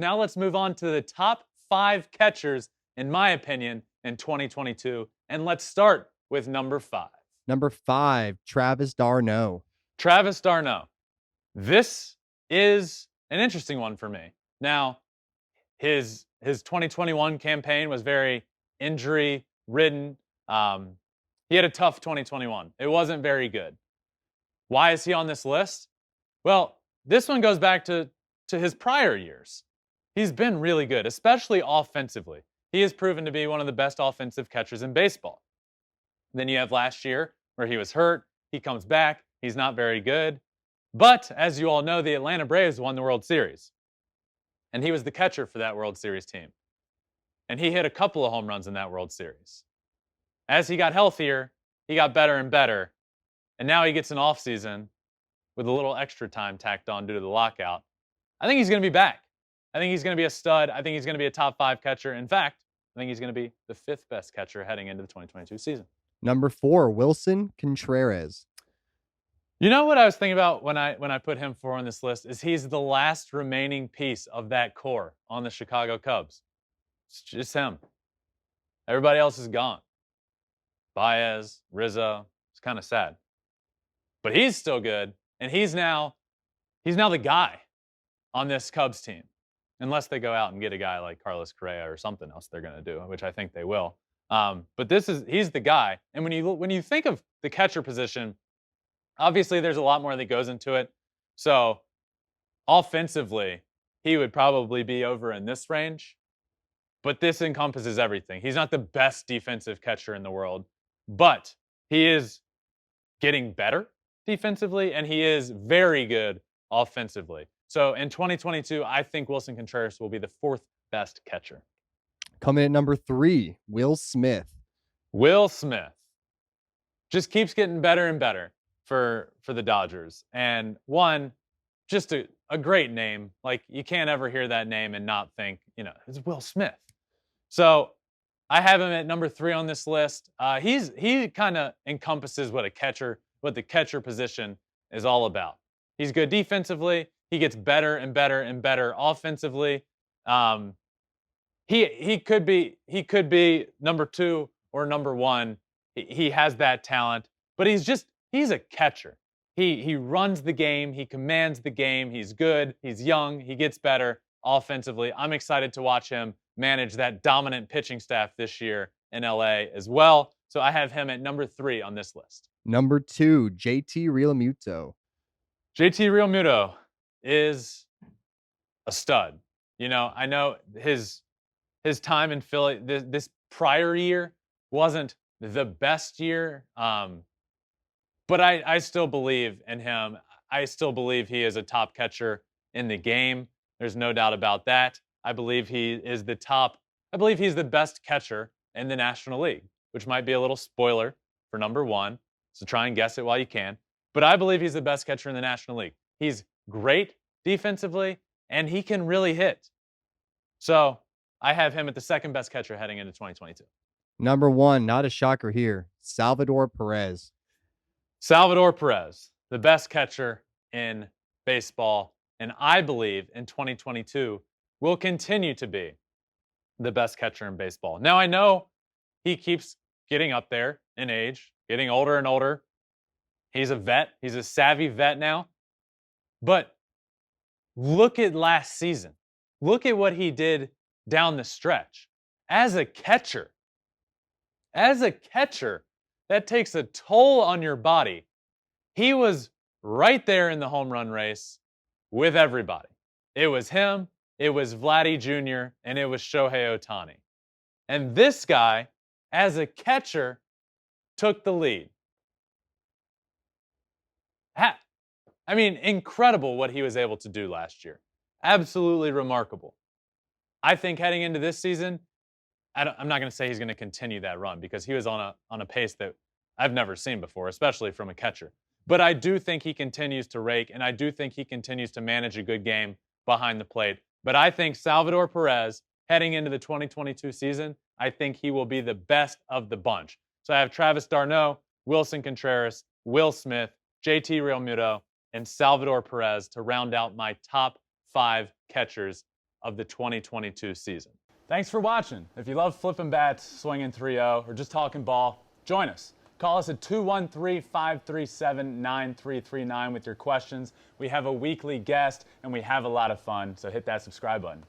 Now let's move on to the top 5 catchers, in my opinion, in 2022. And let's start with number 5. Number 5, Travis d'Arnaud. Travis d'Arnaud. This is an interesting one for me. Now, his 2021 campaign was very injury-ridden. He had a tough 2021. It wasn't very good. Why is he on this list? Well, this one goes back to his prior years. He's been really good, especially offensively. He has proven to be one of the best offensive catchers in baseball. Then you have last year where he was hurt. He comes back. He's not very good. But as you all know, the Atlanta Braves won the World Series. And he was the catcher for that World Series team. And he hit a couple of home runs in that World Series. As he got healthier, he got better and better. And now he gets an offseason with a little extra time tacked on due to the lockout. I think he's going to be back. I think he's going to be a stud. I think he's going to be a top 5 catcher. In fact, I think he's going to be the 5th best catcher heading into the 2022 season. Number 4, Willson Contreras. You know what I was thinking about when I put him 4 on this list is he's the last remaining piece of that core on the Chicago Cubs. It's just him. Everybody else is gone. Baez, Rizzo. It's kind of sad. But he's still good, and he's now the guy on this Cubs team. Unless they go out and get a guy like Carlos Correa or something else they're going to do, which I think they will. But he's the guy. And when you think of the catcher position, obviously there's a lot more that goes into it. So offensively, he would probably be over in this range. But this encompasses everything. He's not the best defensive catcher in the world, but he is getting better defensively, and he is very good offensively. So in 2022, I think Willson Contreras will be the 4th best catcher. Coming at number 3, Will Smith. Will Smith just keeps getting better and better for the Dodgers. And one, just a great name. Like, you can't ever hear that name and not think, it's Will Smith. So I have him at number 3 on this list. He kind of encompasses what the catcher position is all about. He's good defensively. He gets better and better and better offensively. He could be number 2 or number 1. He has that talent, but he's a catcher. He runs the game. He commands the game. He's good. He's young. He gets better offensively. I'm excited to watch him manage that dominant pitching staff this year in LA as well. So I have him at number 3 on this list. Number 2, J.T. Realmuto. J.T. Realmuto is a stud. I know his time in Philly, this prior year wasn't the best year, but I still believe in him. I still believe he is a top catcher in the game. There's no doubt about that. I believe he's the best catcher in the National League, which might be a little spoiler for number 1. So try and guess it while you can. But I believe he's the best catcher in the National League. He's great defensively, and he can really hit. So I have him at the 2nd best catcher heading into 2022. Number 1, not a shocker here, Salvador Perez. Salvador Perez, the best catcher in baseball, and I believe in 2022 will continue to be the best catcher in baseball. Now, I know he keeps getting up there in age, getting older and older. He's a vet. He's a savvy vet now. But look at last season. Look at what he did down the stretch. As a catcher, that takes a toll on your body. He was right there in the home run race with everybody. It was him, it was Vladdy Jr., and it was Shohei Ohtani. And this guy, as a catcher, took the lead. Incredible what he was able to do last year. Absolutely remarkable. I think heading into this season, I'm not going to say he's going to continue that run because he was on a pace that I've never seen before, especially from a catcher. But I do think he continues to rake, and I do think he continues to manage a good game behind the plate. But I think Salvador Perez, heading into the 2022 season, I think he will be the best of the bunch. So I have Travis d'Arnaud, Willson Contreras, Will Smith, J.T. Realmuto, and Salvador Perez to round out my top 5 catchers of the 2022 season. Thanks for watching. If you love flipping bats, swinging 3-0, or just talking ball, join us. Call us at 213-537-9339 with your questions. We have a weekly guest, and we have a lot of fun, so hit that subscribe button.